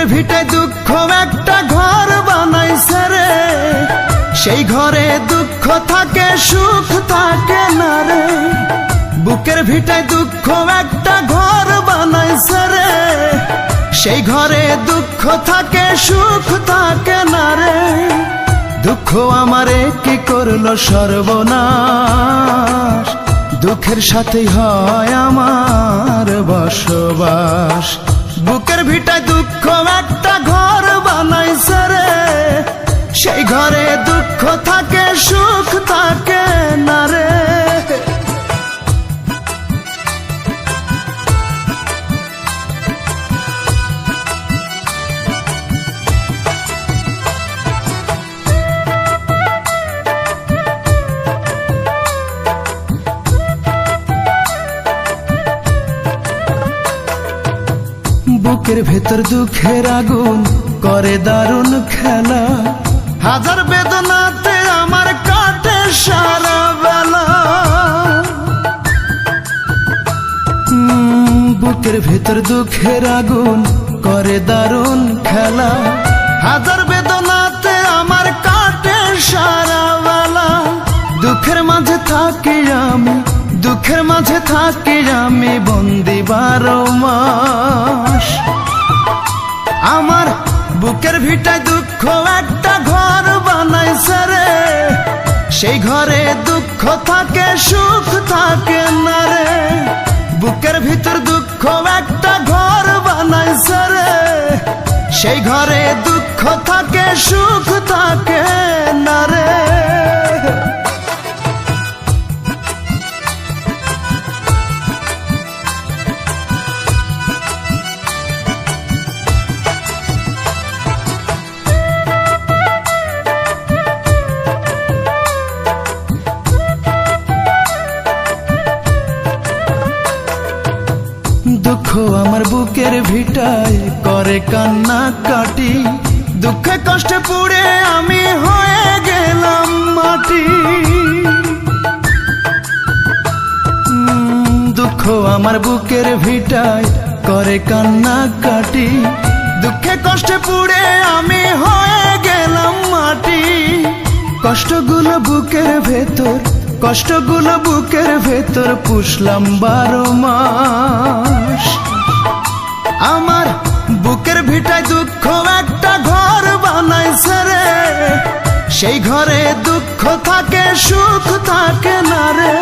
বুকের ভিটায় দুঃখ একটা ঘর বানাইছে রে, সেই ঘরে দুঃখ থাকে সুখ থাকে না রে। বুকের ভিটায় দুঃখ একটা ঘর বানাইছে রে, সেই ঘরে দুঃখ থাকে সুখ থাকে না রে। দুঃখ আমারে কি করলো সর্বনাশ, দুঃখের সাথেই হয় আমার বসবাস। বুকের ভিটায় দুঃখ একটা ঘর বানাইছে রে, সেই ঘরে দুঃখ থাকে সুখ থাকে না রে। বুকের ভেতর দুঃখের আগুন করে দারুণ খেলা, হাজার বেদনাতে আমার কাটে সারা বেলা। বুকের ভেতর দুঃখের আগুন করে দারুণ খেলা, হাজার বেদনাতে আমার কাটে সারা বেলা। দুঃখের মাঝে থাকি আমি, দুঃখের মাঝে থাকি আমি বন্দি 12 মাস। আমার বুকের ভিটায় দুঃখ একটা ঘর বানাইছে রে, সেই ঘরে দুঃখ থাকে সুখ থাকে না রে। বুকের ভিতর দুঃখ একটা ঘর বানাইছে রে, সেই ঘরে দুঃখ থাকে সুখ থাকে না রে। দুঃখ আমার বুকের ভিটায় করে কান্না কাটি, দুঃখে কষ্টে পুড়ে আমি হয়ে গেলাম মাটি। দুঃখ আমার বুকের ভিটায় করে কান্না কাটি, দুঃখে কষ্টে পুড়ে আমি হয়ে গেলাম মাটি। কষ্টগুলো বুকের ভেতর, কষ্টগুলো বুকের ভেতর পুষলাম 12 মাস। আমার বুকের ভিটায় দুঃখ একটা ঘর বানাইছে রে, সেই ঘরে দুঃখ থাকে সুখ থাকে না রে।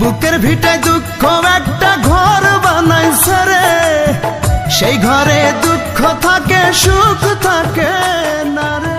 বুকের ভিটায় দুঃখ একটা ঘর বানাইছে রে, সেই ঘরে দুঃখ থাকে সুখ থাকে না রে।